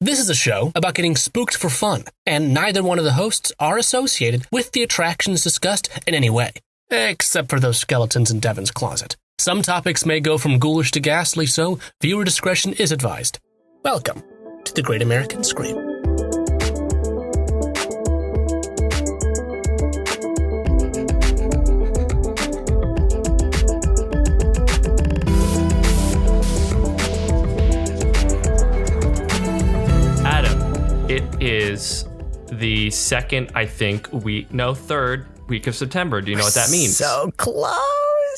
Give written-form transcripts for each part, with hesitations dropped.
This is a show about getting spooked for fun, and neither one of the hosts are associated with the attractions discussed in any way, except for those skeletons in Devin's closet. Some topics may go from ghoulish to ghastly, so viewer discretion is advised. Welcome to the Great American Scream. It is the third week of September. Do you know what that means? So close.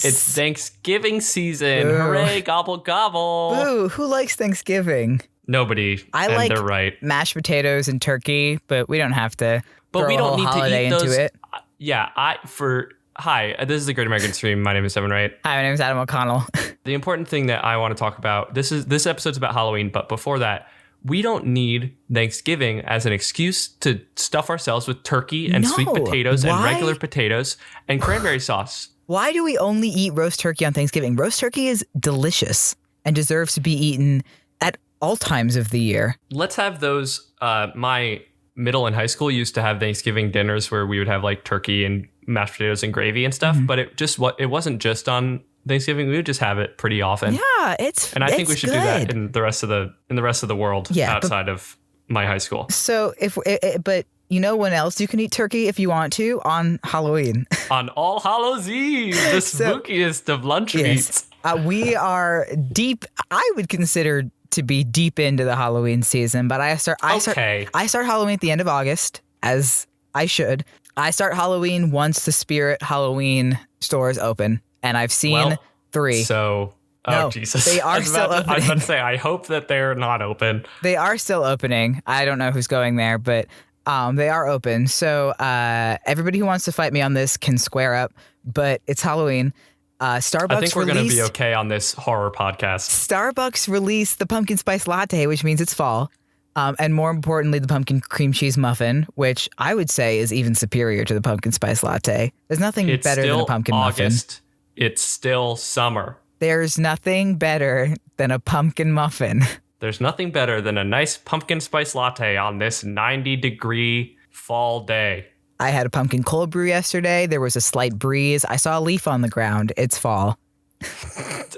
It's Thanksgiving season. Ooh. Hooray, gobble, gobble. Ooh, who likes Thanksgiving? Nobody. I and like they're right. mashed potatoes and turkey, but we don't have to throw we a don't whole need to holiday eat those. into it. Hi, this is the Great American Stream. My name is Devin, right? Hi, my name is Adam O'Connell. The important thing that I want to talk about, this episode's about Halloween, but before that, we don't need Thanksgiving as an excuse to stuff ourselves with turkey and sweet potatoes and regular potatoes and cranberry sauce. Why do we only eat roast turkey on Thanksgiving? Roast turkey is delicious and deserves to be eaten at all times of the year. Let's have those. My middle and high school used to have Thanksgiving dinners where we would have like turkey and mashed potatoes and gravy and stuff. But it wasn't just on Thanksgiving. We would just have it pretty often. Yeah, and I think we should do that in the rest of the world outside of my high school. So but you know when else you can eat turkey if you want to? On Halloween. On All Hallows Eve, the spookiest of lunch meats. We are deep. I would consider to be deep into the Halloween season, but I start Halloween at the end of August, as I should. I start Halloween once the Spirit Halloween stores open. And I've seen 3. So, no, Jesus. They are still opening. I was about to say, I hope that they're not open. They are still opening. I don't know who's going there, but they are open. So everybody who wants to fight me on this can square up, but it's Halloween. Starbucks I think we're going to be okay on this horror podcast. Starbucks released the pumpkin spice latte, which means it's fall. And more importantly, the pumpkin cream cheese muffin, which I would say is even superior to the pumpkin spice latte. There's nothing better than a pumpkin muffin. It's still summer. There's nothing better than a pumpkin muffin. There's nothing better than a nice pumpkin spice latte on this 90-degree fall day. I had a pumpkin cold brew yesterday. There was a slight breeze. I saw a leaf on the ground. It's fall.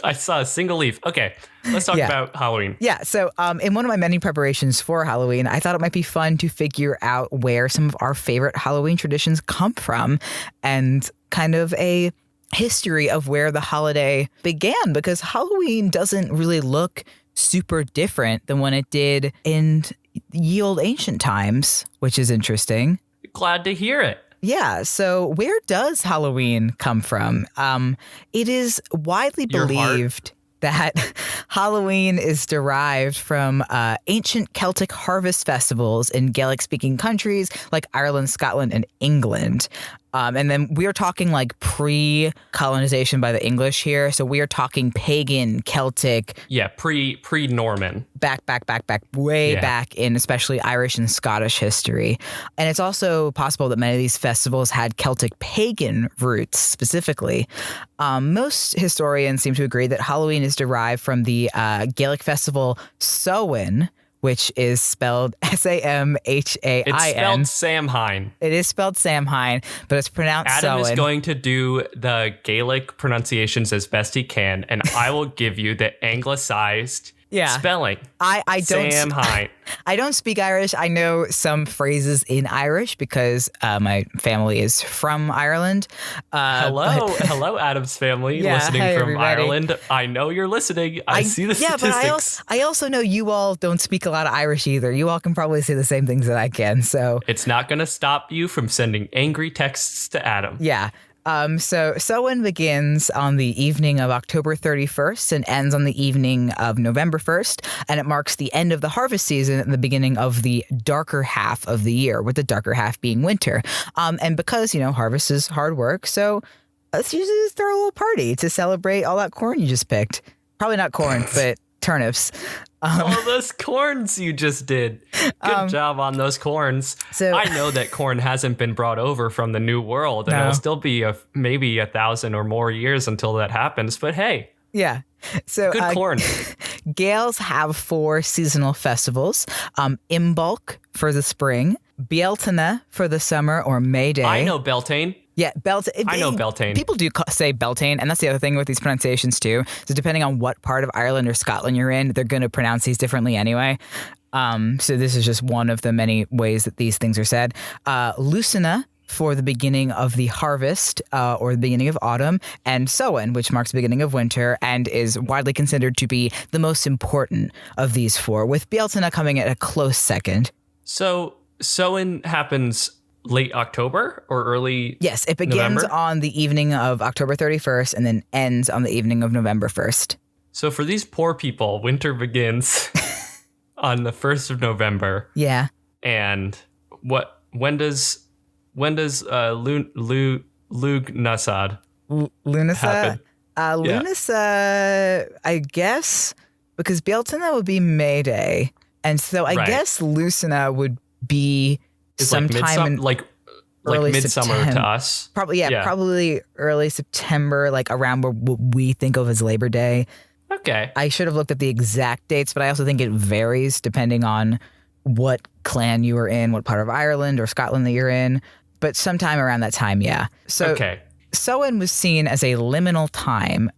I saw a single leaf. Okay, let's talk about Halloween. Yeah, so in one of my many preparations for Halloween, I thought it might be fun to figure out where some of our favorite Halloween traditions come from and kind of a history of where the holiday began, because Halloween doesn't really look super different than when it did in ye old ancient times, which is interesting. Glad to hear it. Yeah, so where does Halloween come from? It is widely believed that Halloween is derived from ancient Celtic harvest festivals in Gaelic-speaking countries like Ireland, Scotland, and England. And then we're talking like pre-colonization by the English here. So we are talking pagan, Celtic. Yeah, pre-Norman. Back in especially Irish and Scottish history. And it's also possible that many of these festivals had Celtic pagan roots specifically. Most historians seem to agree that Halloween is derived from the Gaelic festival Samhain, which is spelled Samhain. It's spelled Samhain. It is spelled Samhain, but it's pronounced Adam Samhain. is going to do the Gaelic pronunciations as best he can, and I will give you the anglicized spelling. I don't. Samhain. I don't speak Irish. I know some phrases in Irish because my family is from Ireland. Hello, Adam's family listening from everybody. Ireland. I know you're listening. I see the statistics. But I also know you all don't speak a lot of Irish either. You all can probably say the same things that I can. So it's not going to stop you from sending angry texts to Adam. Yeah. So Samhain begins on the evening of October 31st and ends on the evening of November 1st, and it marks the end of the harvest season and the beginning of the darker half of the year, with the darker half being winter. And because, harvest is hard work, so let's usually just throw a little party to celebrate all that corn you just picked. Probably not corn, but turnips. All those corns you just did. Good job on those corns. So, I know that corn hasn't been brought over from the New World, and it'll still be maybe 1,000 or more years until that happens. But hey. Yeah. So good corn. Gaels have 4 seasonal festivals. Imbolc for the spring, Bealtaine for the summer or May Day. I know Beltane. Yeah, Beltane. I know Beltane. People do say Beltane, and that's the other thing with these pronunciations too. So depending on what part of Ireland or Scotland you're in, they're going to pronounce these differently anyway. So this is just one of the many ways that these things are said. Lucina for the beginning of the harvest or the beginning of autumn, and Samhain, which marks the beginning of winter and is widely considered to be the most important of these 4, with Bealtaine coming at a close second. So Samhain happens late October or early Yes, it begins November? on the evening of October 31st and then ends on the evening of November 1st. So for these poor people, winter begins on the 1st of November. Yeah. And when does Lugnasad Lunasa? happen? Lunasa, I guess, because Bealtaine would be May Day. And so I guess Lucina would be It's sometime like in early midsummer September. to us. Probably early September, like around what we think of as Labor Day. Okay. I should have looked at the exact dates, but I also think it varies depending on what clan you are in, what part of Ireland or Scotland that you're in. But sometime around that time, yeah. So Samhain was seen as a liminal time,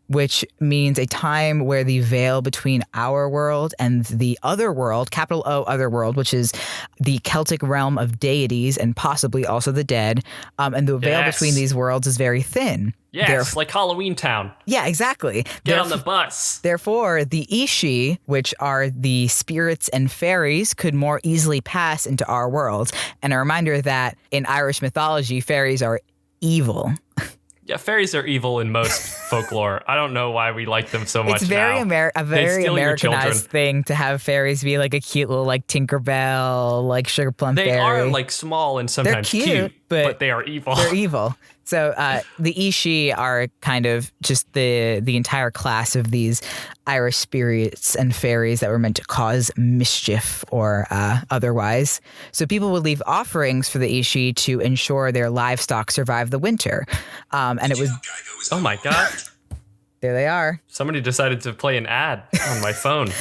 which means a time where the veil between our world and the other world, capital O, other world, which is the Celtic realm of deities and possibly also the dead, and the veil between these worlds is very thin. Yes, like Halloween Town. Yeah, exactly. Get on the bus. Therefore, the Ishi, which are the spirits and fairies, could more easily pass into our world. And a reminder that in Irish mythology, fairies are evil. Yeah, fairies are evil in most folklore. I don't know why we like them so much. It's very now. a very Americanized Americanized thing to have fairies be like a cute little like Tinkerbell, like Sugar Plum They fairy. are like small and sometimes They're cute, but they are evil. They're evil. So the Ishi are kind of just the entire class of these Irish spirits and fairies that were meant to cause mischief or otherwise. So people would leave offerings for the Ishi to ensure their livestock survive the winter. And it was... Oh my God. There they are. Somebody decided to play an ad on my phone.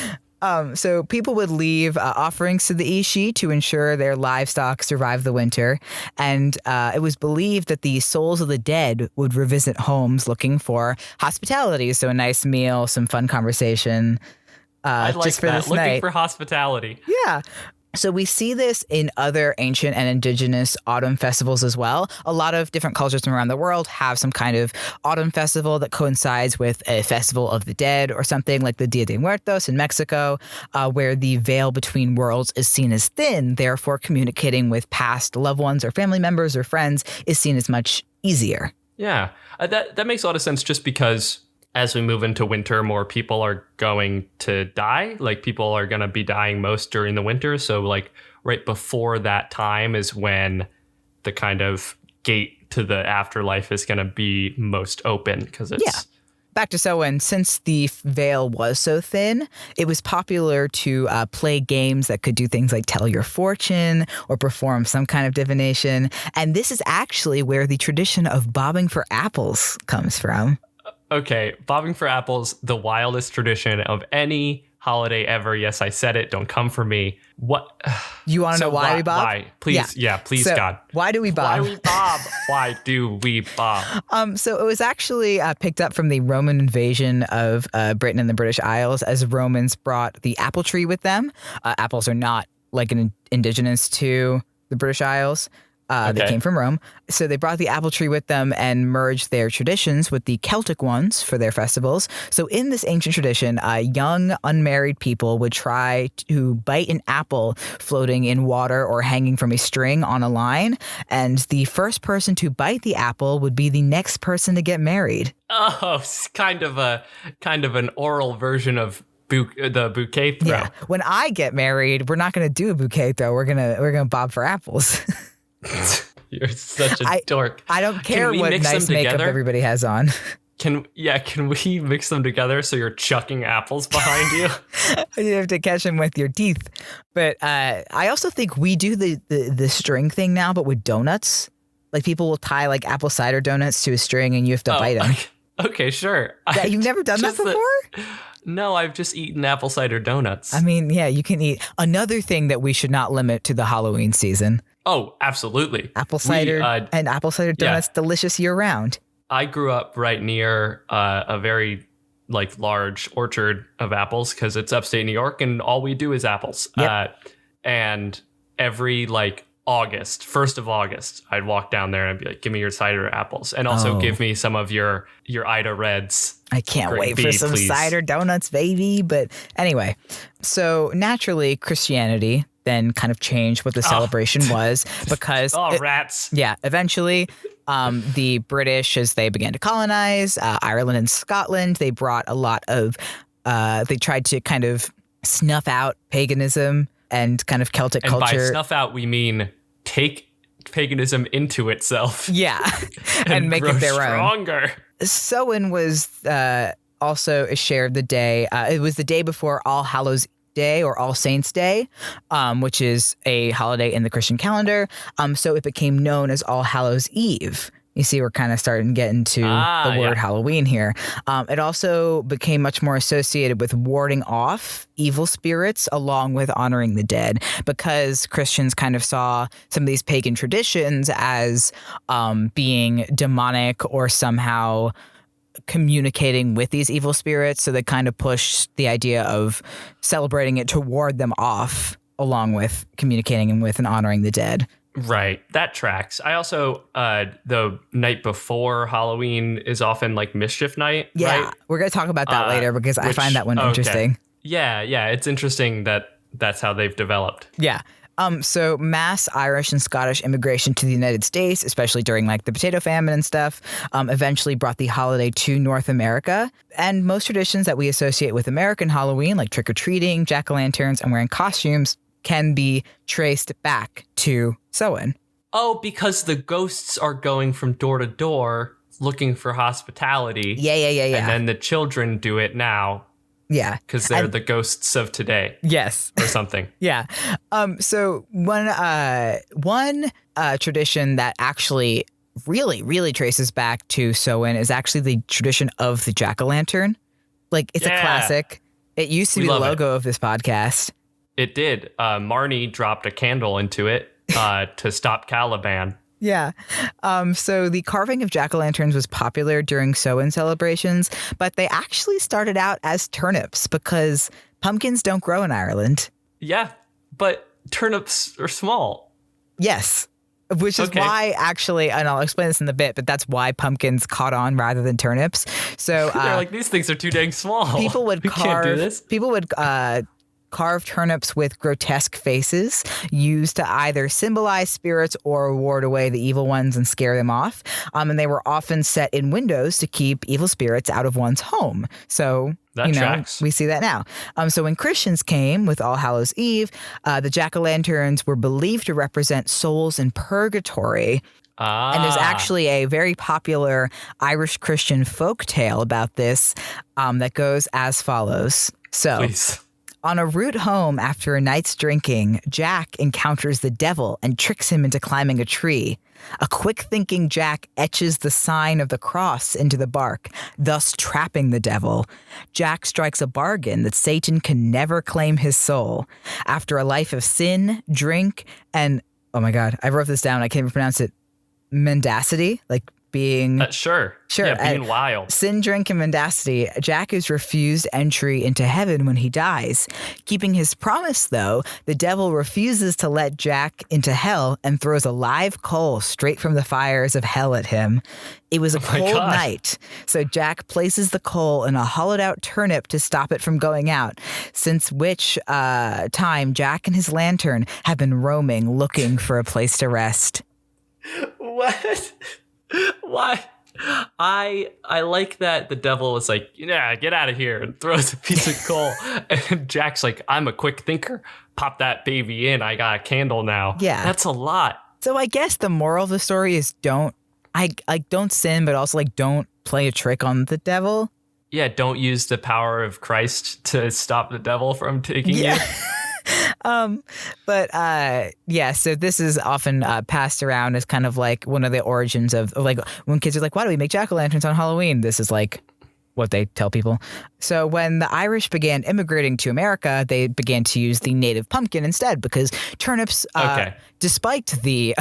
So people would leave offerings to the Ishi to ensure their livestock survive the winter. And it was believed that the souls of the dead would revisit homes looking for hospitality. So a nice meal, some fun conversation. I like just for that. this Looking night. for hospitality. Yeah. So we see this in other ancient and indigenous autumn festivals as well. A lot of different cultures from around the world have some kind of autumn festival that coincides with a festival of the dead or something like the Dia de Muertos in Mexico, where the veil between worlds is seen as thin. Therefore, communicating with past loved ones or family members or friends is seen as much easier. Yeah, that makes a lot of sense just because as we move into winter, more people are going to die. Like people are going to be dying most during the winter. So like right before that time is when the kind of gate to the afterlife is going to be most open because it's... Yeah. Back to Samhain, since the veil was so thin, it was popular to play games that could do things like tell your fortune or perform some kind of divination. And this is actually where the tradition of bobbing for apples comes from. Okay, bobbing for apples, the wildest tradition of any holiday ever. Yes, I said it. Don't come for me. What? You want to know why we bob? Why? Please, please, so, God. Why do we bob? Why do we bob? Why do we bob? So it was actually picked up from the Roman invasion of Britain and the British Isles as Romans brought the apple tree with them. Apples are not like an indigenous to the British Isles. They came from Rome. So they brought the apple tree with them and merged their traditions with the Celtic ones for their festivals. So in this ancient tradition, young unmarried people would try to bite an apple floating in water or hanging from a string on a line. And the first person to bite the apple would be the next person to get married. Oh, it's kind of an oral version of the bouquet throw. Yeah. When I get married, we're not going to do a bouquet throw. We're gonna bob for apples. You're such a dork. I don't care what nice makeup everybody has on. Can we mix them together so you're chucking apples behind you? You have to catch them with your teeth. But I also think we do the string thing now, but with donuts. Like people will tie like apple cider donuts to a string and you have to bite them. Okay, sure. You've never done that before? No, I've just eaten apple cider donuts. I mean, yeah, you can eat. Another thing that we should not limit to the Halloween season. Oh, absolutely. Apple cider and apple cider donuts, delicious year round. I grew up right near a very large orchard of apples because it's upstate New York and all we do is apples. Yep. And every August, 1st of August, I'd walk down there and I'd be like, give me your cider apples and also give me some of your Ida Reds. I can't wait for some cider donuts, baby. But anyway, so naturally Christianity then kind of changed what the celebration was because rats. Yeah, eventually the British, as they began to colonize Ireland and Scotland, they brought a lot of they tried to kind of snuff out paganism and kind of Celtic culture. And by snuff out, we mean take paganism into itself. Yeah, and make it their stronger. Own. Samhain was also a share of the day. It was the day before All Hallows Day or All Saints Day, which is a holiday in the Christian calendar. So it became known as All Hallows Eve. You see, we're kind of starting to get into the word Halloween here. It also became much more associated with warding off evil spirits along with honoring the dead because Christians kind of saw some of these pagan traditions as being demonic or somehow communicating with these evil spirits. So they kind of pushed the idea of celebrating it to ward them off along with communicating with and honoring the dead. Right. That tracks. I also, the night before Halloween is often mischief night. Yeah. Right? We're going to talk about that later because I find that one interesting. Yeah. Yeah. It's interesting that that's how they've developed. Yeah. So mass Irish and Scottish immigration to the United States, especially during the potato famine and stuff, eventually brought the holiday to North America. And most traditions that we associate with American Halloween, like trick-or-treating, jack-o'-lanterns, and wearing costumes, can be traced back to Samhain. Oh, because the ghosts are going from door to door looking for hospitality. Yeah. And then the children do it now. Yeah. Because they're the ghosts of today. Yes. Or something. Yeah. So one tradition that actually really traces back to Samhain is actually the tradition of the jack-o'-lantern. It's a classic. It used to be the logo of this podcast. It did. Marnie dropped a candle into it to stop Caliban. Yeah. So the carving of jack-o'-lanterns was popular during Samhain celebrations, but they actually started out as turnips because pumpkins don't grow in Ireland. Yeah, but turnips are small. Yes. Which is why actually, and I'll explain this in a bit, but that's why pumpkins caught on rather than turnips. So they're these things are too dang small. People would can't do this. People would carved turnips with grotesque faces used to either symbolize spirits or ward away the evil ones and scare them off. And they were often set in windows to keep evil spirits out of one's home. So, that tracks. We see that now. So when Christians came with All Hallows Eve, the jack-o'-lanterns were believed to represent souls in purgatory. And there's actually a very popular Irish Christian folk tale about this that goes as follows. So, please. On a route home after a night's drinking, Jack encounters the devil and tricks him into climbing a tree. A quick-thinking Jack etches the sign of the cross into the bark, thus trapping the devil. Jack strikes a bargain that Satan can never claim his soul. After a life of sin, drink, and, oh my God, I wrote this down, I can't even pronounce it, mendacity, being sure, being wild. Sin, drink, and mendacity. Jack is refused entry into heaven when he dies. Keeping his promise, though, the devil refuses to let Jack into hell and throws a live coal straight from the fires of hell at him. It was a cold night, so Jack places the coal in a hollowed-out turnip to stop it from going out, since which time Jack and his lantern have been roaming looking for a place to rest. What? Why? I like that the devil was like, yeah, get out of here, and throws a piece of coal. And Jack's like, I'm a quick thinker. Pop that baby in. I got a candle now. Yeah. That's a lot. So I guess the moral of the story is don't sin, but also don't play a trick on the devil. Yeah, don't use the power of Christ to stop the devil from taking you. So this is often passed around as kind of one of the origins of when kids are like, why do we make jack-o'-lanterns on Halloween? This is what they tell people. So when the Irish began immigrating to America, they began to use the native pumpkin instead because turnips, despite the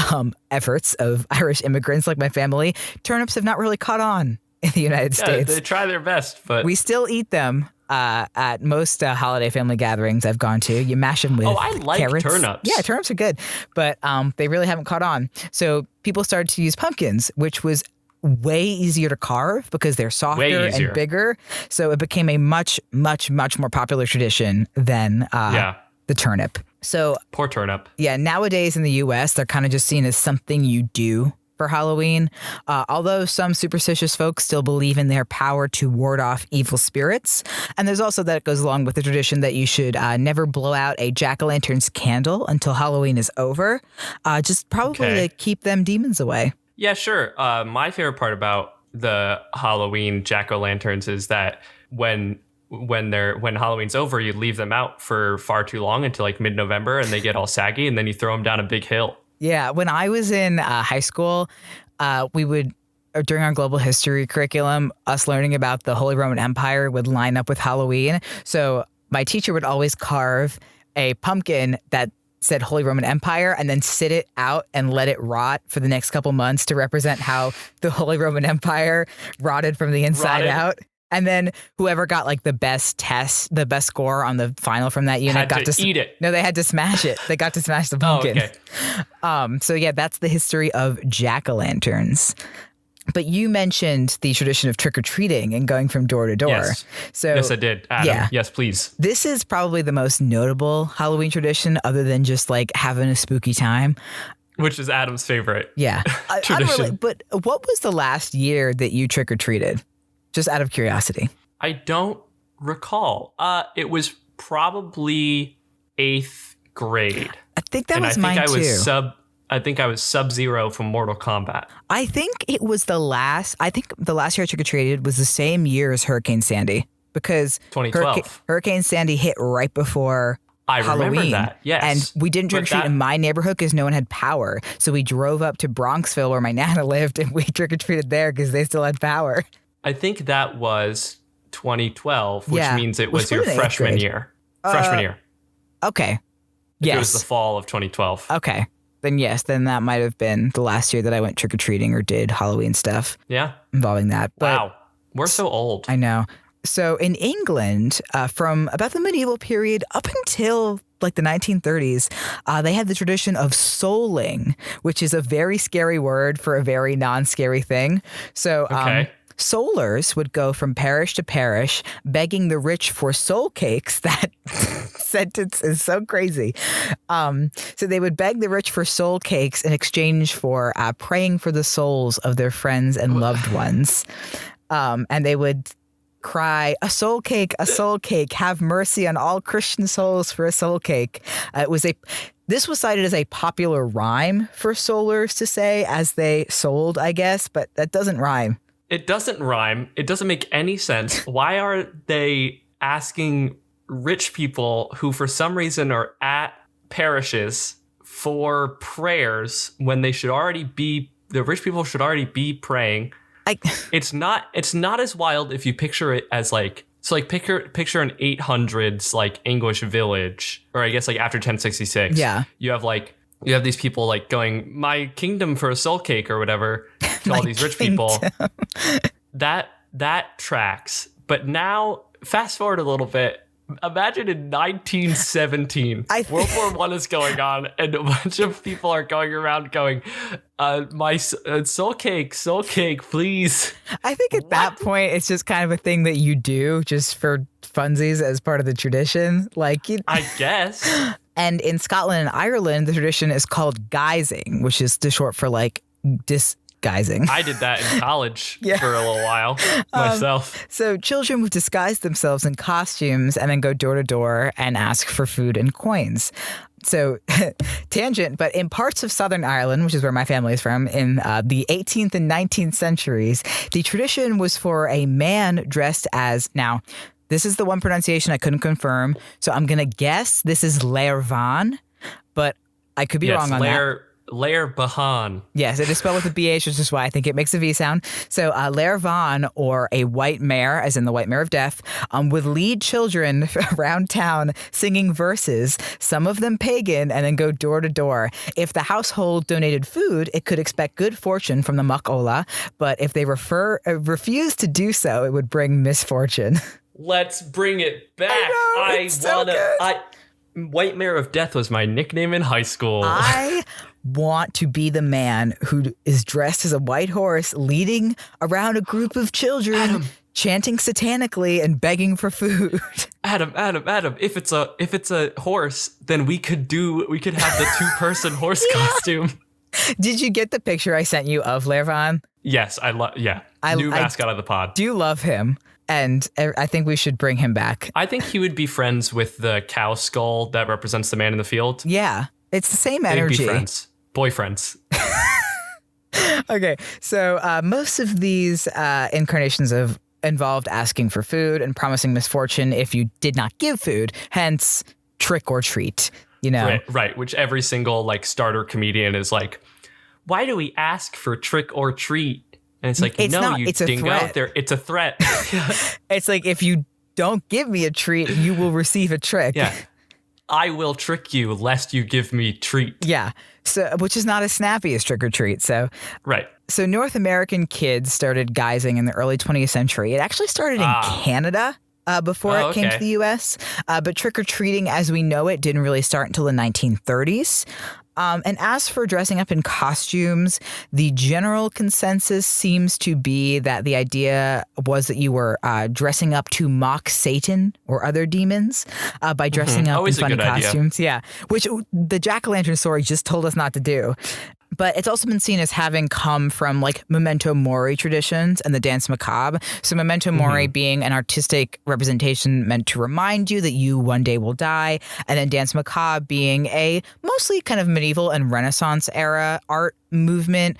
efforts of Irish immigrants like my family, turnips have not really caught on in the United States. They try their best, but we still eat them at most holiday family gatherings I've gone to. You mash them with I like carrots. turnips. Yeah, turnips are good, but they really haven't caught on. So people started to use pumpkins, which was way easier to carve because they're softer and bigger. So it became a much, much, much more popular tradition than the turnip. So poor turnip. Yeah, nowadays in the U.S., they're kind of just seen as something you do for Halloween. Although some superstitious folks still believe in their power to ward off evil spirits. And there's also that it goes along with the tradition that you should never blow out a jack-o'-lantern's candle until Halloween is over. Just probably to keep them demons away. Yeah, sure. My favorite part about the Halloween jack-o'-lanterns is that when Halloween's over, you leave them out for far too long until like mid-November and they get all saggy and then you throw them down a big hill. Yeah, when I was in high school, we would, during our global history curriculum, us learning about the Holy Roman Empire would line up with Halloween. So my teacher would always carve a pumpkin that said Holy Roman Empire and then sit it out and let it rot for the next couple months to represent how the Holy Roman Empire rotted from the inside out. And then whoever got like the best score on the final from that unit got to eat it. No, they had to smash it. They got to smash the pumpkin. So yeah, that's the history of jack-o'-lanterns. But you mentioned the tradition of trick-or-treating and going from door to door. Yes. So, yes, I did. Adam, yeah. Yes, please. This is probably the most notable Halloween tradition other than just like having a spooky time. Which is Adam's favorite tradition. But what was the last year that you trick-or-treated? Just out of curiosity. I don't recall. It was probably 8th grade. I think that was mine too. I think I was Sub-Zero from Mortal Kombat. I think it was the last year I trick-or-treated was the same year as Hurricane Sandy because 2012. Hurricane Sandy hit right before Halloween. Remember that, yes. And we didn't trick-or-treat in my neighborhood because no one had power. So we drove up to Bronxville where my Nana lived and we trick-or-treated there because they still had power. I think that was 2012, which means it was your freshman year. Okay. Yes. It was the fall of 2012. Okay. Then that might have been the last year that I went trick-or-treating or did Halloween stuff. Yeah. Involving that. But wow. We're so old. I know. So in England, from about the medieval period up until like the 1930s, they had the tradition of souling, which is a very scary word for a very non-scary thing. So soulers would go from parish to parish begging the rich for soul cakes. That sentence is so crazy. So they would beg the rich for soul cakes in exchange for praying for the souls of their friends and loved ones. And they would cry, a soul cake, have mercy on all Christian souls for a soul cake. This was cited as a popular rhyme for soulers to say as they sold, I guess, but that doesn't rhyme. It doesn't rhyme. It doesn't make any sense. Why are they asking rich people who for some reason are at parishes for prayers when the rich people should already be praying? It's not as wild if you picture it as like, so like picture an 800s like English village, or I guess like after 1066. Yeah. You have these people like going, my kingdom for a soul cake or whatever to all these rich people. That tracks. But now fast forward a little bit. Imagine in 1917, World War I is going on, and a bunch of people are going around going, my soul cake, please. I think at that point, it's just kind of a thing that you do just for funsies as part of the tradition. I guess. And in Scotland and Ireland, the tradition is called guising, which is short for like disguising. I did that in college for a little while myself. So children would disguise themselves in costumes and then go door to door and ask for food and coins. So tangent, but in parts of Southern Ireland, which is where my family is from, in the 18th and 19th centuries, the tradition was for a man dressed as, now, this is the one pronunciation I couldn't confirm, so I'm going to guess this is Lair Van, but I could be wrong on that. Lair Bahan. Yes, it is spelled with a BH, which is why I think it makes a V sound. So Lair Van, or a white mare, as in the white mare of death, would lead children around town singing verses, some of them pagan, and then go door to door. If the household donated food, it could expect good fortune from the Muck Ola, but if they refused to do so, it would bring misfortune. Let's bring it back. White Mare of Death was my nickname in high school. I want to be the man who is dressed as a white horse leading around a group of children, chanting satanically and begging for food. Adam, if it's a horse, then we could have the 2-person horse costume. Did you get the picture I sent you of Lervan? Yes, new mascot of the pod. Do love him. And I think we should bring him back. I think he would be friends with the cow skull that represents the man in the field. Yeah, it's the same energy. They'd be friends. Boyfriends. Okay, so most of these incarnations have involved asking for food and promising misfortune if you did not give food, hence trick or treat, you know? Right, which every single starter comedian is like, why do we ask for trick or treat? And it's like, it's dingo. It's a threat. It's like, if you don't give me a treat, you will receive a trick. Yeah. I will trick you lest you give me treat. Yeah. So, which is not as snappy as trick or treat. So, right. So North American kids started guising in the early 20th century. It actually started in Canada before it came to the U.S. But trick or treating as we know it didn't really start until the 1930s. And as for dressing up in costumes, the general consensus seems to be that the idea was that you were dressing up to mock Satan or other demons by dressing up in funny costumes. Idea. Yeah, which the jack-o'-lantern story just told us not to do. But it's also been seen as having come from memento mori traditions and the dance macabre. So memento mori being an artistic representation meant to remind you that you one day will die. And then dance macabre being a mostly kind of medieval and Renaissance era art movement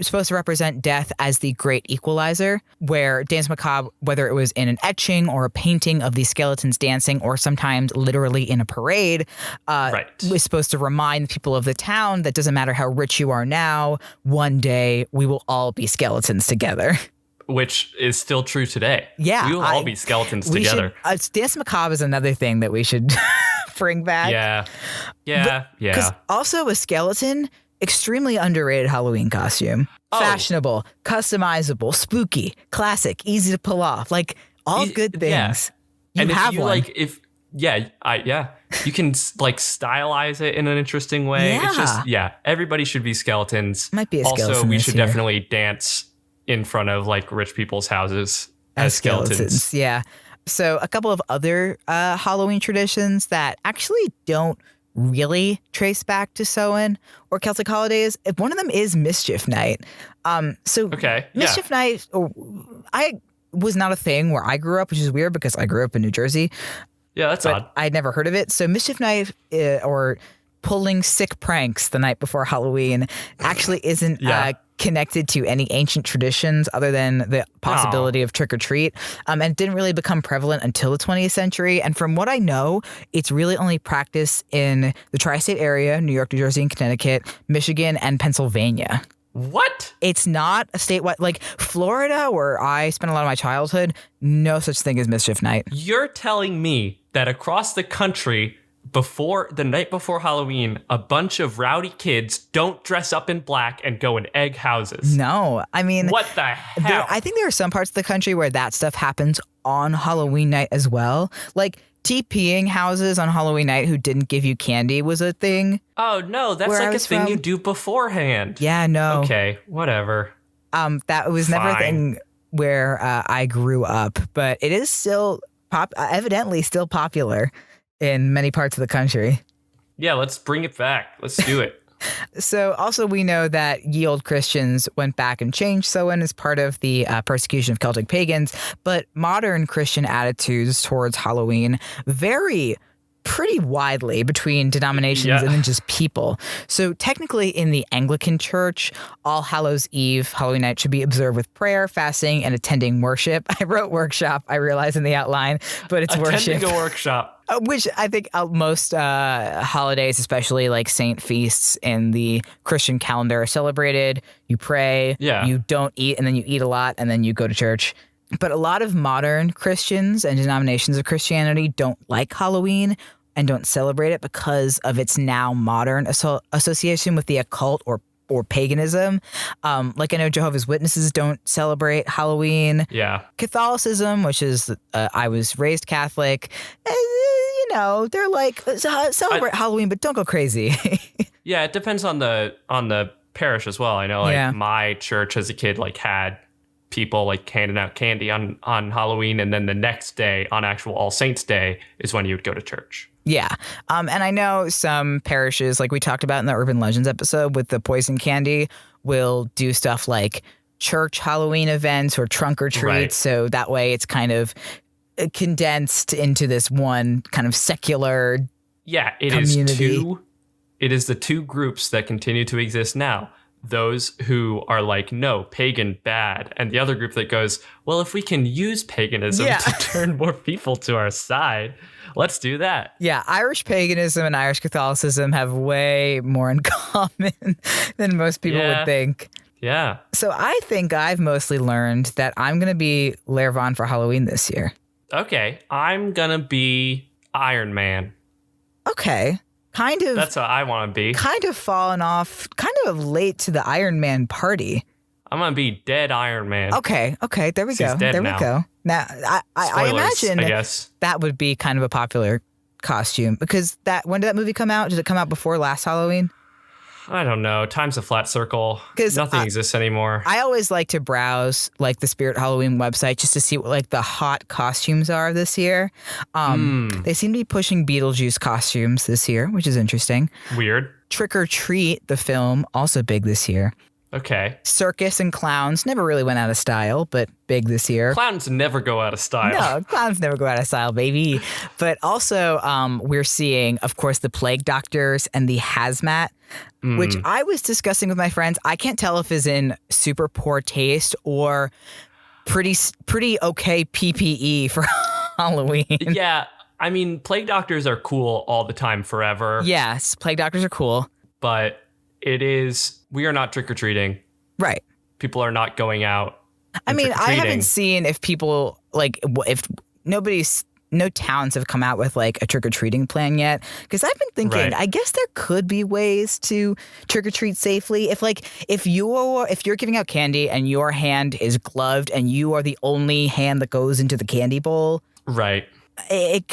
supposed to represent death as the great equalizer, where dance macabre, whether it was in an etching or a painting of these skeletons dancing, or sometimes literally in a parade, was supposed to remind people of the town that doesn't matter how rich you are now, one day we will all be skeletons together. Which is still true today. Yeah. We will all be skeletons together. Dance macabre is another thing that we should bring back. Yeah. Because also a skeleton, extremely underrated Halloween costume. Fashionable, customizable, spooky, classic, easy to pull off. All good things. Yeah. You have one. You can stylize it in an interesting way. Yeah. It's just, everybody should be skeletons. Might be a skeleton. Also, we should definitely dance in front of rich people's houses as skeletons. Yeah. So a couple of other Halloween traditions that actually don't really trace back to Samhain or Celtic holidays. One of them is Mischief Night. Mischief Night, I was not a thing where I grew up, which is weird because I grew up in New Jersey. Yeah, that's odd. I'd never heard of it. So Mischief Night or pulling sick pranks the night before Halloween actually isn't connected to any ancient traditions other than the possibility of trick or treat. And it didn't really become prevalent until the 20th century. And from what I know, it's really only practiced in the tri-state area, New York, New Jersey, and Connecticut, Michigan, and Pennsylvania. What? It's not a statewide, Florida, where I spent a lot of my childhood, no such thing as Mischief Night. You're telling me that across the country, the night before Halloween, a bunch of rowdy kids don't dress up in black and go and egg houses? No. I mean, what the hell? I think there are some parts of the country where that stuff happens on Halloween night as well. TPing houses on Halloween night who didn't give you candy was a thing. Oh, no. That's a thing you do beforehand. Yeah, no. Okay, whatever. That was never a thing where I grew up, but it is still evidently still popular in many parts of the country. Yeah, let's bring it back. Let's do it. So also we know that ye old Christians went back and changed Samhain as part of the persecution of Celtic pagans, but modern Christian attitudes towards Halloween vary pretty widely between denominations and then just people. So technically in the Anglican Church, All Hallows Eve, Halloween night, should be observed with prayer, fasting, and attending worship. I wrote workshop, I realize in the outline, but it's worship. Attending a workshop. Which I think most holidays, especially like saint feasts in the Christian calendar, are celebrated. You pray, you don't eat, and then you eat a lot, and then you go to church. But a lot of modern Christians and denominations of Christianity don't like Halloween and don't celebrate it because of its now modern association with the occult or paganism. Like I know Jehovah's Witnesses don't celebrate Halloween. Yeah. Catholicism, which is, I was raised Catholic, they're like, celebrate Halloween, but don't go crazy. Yeah, it depends on the parish as well. I know my church as a kid had people handing out candy on Halloween, and then the next day on actual All Saints Day is when you would go to church. Yeah. And I know some parishes, like we talked about in the Urban Legends episode with the poison candy, will do stuff like church Halloween events or trunk or treats. Right. So that way it's kind of condensed into this one kind of secular community. It is the two groups that continue to exist now. Those who are like, no, pagan, bad. And the other group that goes, well, if we can use paganism to turn more people to our side, let's do that. Yeah, Irish paganism and Irish Catholicism have way more in common than most people would think. Yeah. So I think I've mostly learned that I'm going to be Lervon for Halloween this year. Okay, I'm going to be Iron Man. Okay. Kind of. That's what I want to be. Kind of fallen off, kind of late to the Iron Man party. I'm going to be dead Iron Man. Okay, there we go. There we go. Now, I imagine that would be kind of a popular costume because when did that movie come out? Did it come out before last Halloween? I don't know. Time's a flat circle. Nothing exists anymore. I always like to browse the Spirit Halloween website just to see what the hot costumes are this year. They seem to be pushing Beetlejuice costumes this year, which is interesting. Weird. Trick or Treat, the film, also big this year. Okay. Circus and clowns never really went out of style, but big this year. Clowns never go out of style. No, clowns never go out of style, baby. But also, we're seeing, of course, the plague doctors and the hazmat, which I was discussing with my friends. I can't tell if it's in super poor taste or pretty okay PPE for Halloween. Yeah, I mean, plague doctors are cool all the time, forever. Yes, plague doctors are cool. But we are not trick-or-treating. Right. People are not going out. I mean, I haven't seen if people, if no towns have come out with a trick-or-treating plan yet. Because I've been thinking, I guess there could be ways to trick-or-treat safely. If you're giving out candy and your hand is gloved and you are the only hand that goes into the candy bowl. Right.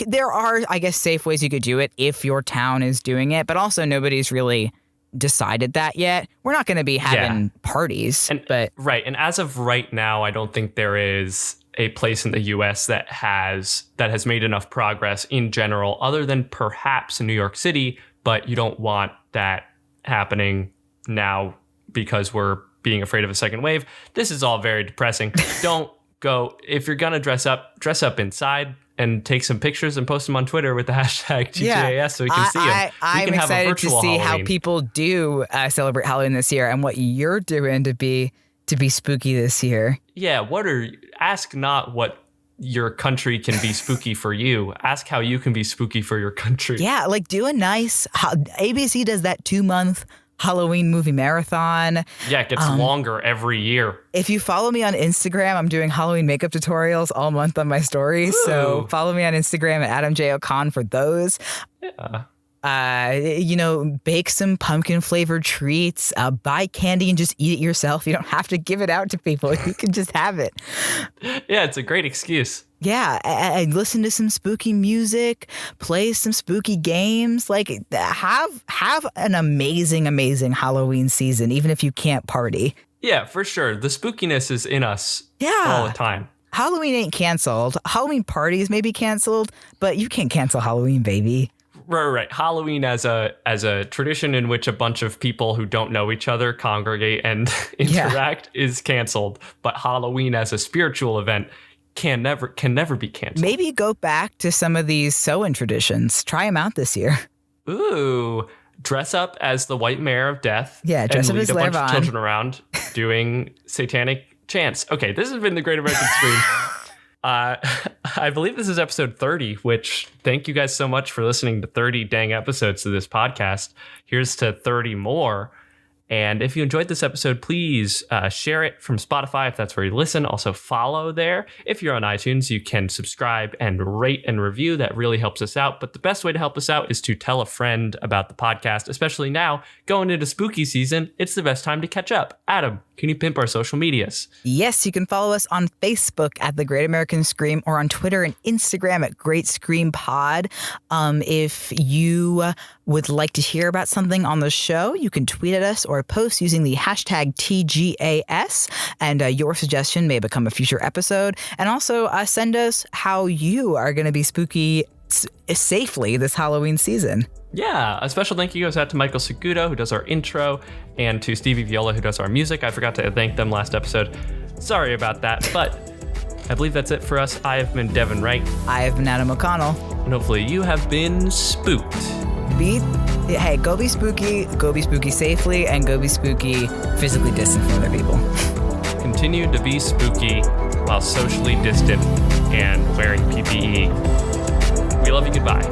There are, I guess, safe ways you could do it if your town is doing it. But also nobody's really decided that yet. We're not going to be having parties. Right. And as of right now, I don't think there is a place in the US that has made enough progress in general, other than perhaps New York City. But you don't want that happening now because we're being afraid of a second wave. This is all very depressing. Don't go. If you're going to dress up inside and take some pictures and post them on Twitter with the hashtag TJAS so we can see them. I'm excited to see how people do celebrate Halloween this year and what you're doing to be spooky this year. Yeah, ask not what your country can be spooky for you. Ask how you can be spooky for your country. Yeah, do a nice, ABC does that 2-month Halloween movie marathon. Yeah, it gets longer every year. If you follow me on Instagram, I'm doing Halloween makeup tutorials all month on my stories. Ooh. So follow me on Instagram at Adam J. O'Con for those. Yeah. Bake some pumpkin flavored treats, buy candy and just eat it yourself. You don't have to give it out to people. You can just have it. Yeah, it's a great excuse. Yeah, I listen to some spooky music, play some spooky games. Have an amazing, amazing Halloween season, even if you can't party. Yeah, for sure. The spookiness is in us all the time. Halloween ain't canceled. Halloween parties may be canceled, but you can't cancel Halloween, baby. Right. Halloween as a tradition in which a bunch of people who don't know each other congregate and interact is canceled. But Halloween as a spiritual event can never be canceled. Maybe go back to some of these Samhain traditions. Try them out this year. Ooh, dress up as the White Mare of Death. Yeah, dress up as a bunch Lervon. of children around doing satanic chants. Okay, this has been the Great American Scream. I believe this is episode 30, which thank you guys so much for listening to 30 dang episodes of this podcast. Here's to 30 more. And if you enjoyed this episode, please share it from Spotify if that's where you listen. Also follow there. If you're on iTunes, you can subscribe and rate and review. That really helps us out. But the best way to help us out is to tell a friend about the podcast, especially now going into spooky season. It's the best time to catch up. Adam, can you pimp our social medias? Yes, you can follow us on Facebook at The Great American Scream or on Twitter and Instagram at Great Scream Pod. If you would like to hear about something on the show, you can tweet at us or post using the hashtag TGAS, and your suggestion may become a future episode. And also send us how you are going to be spooky safely this Halloween season. Yeah, a special thank you goes out to Michael Segudo, who does our intro, and to Stevie Viola, who does our music. I forgot to thank them last episode. Sorry about that, but I believe that's it for us. I have been Devin Wright. I have been Adam O'Connell. And hopefully you have been spooked. Go be spooky safely, and go be spooky physically distant from other people. Continue to be spooky while socially distant and wearing PPE. We love you. Goodbye.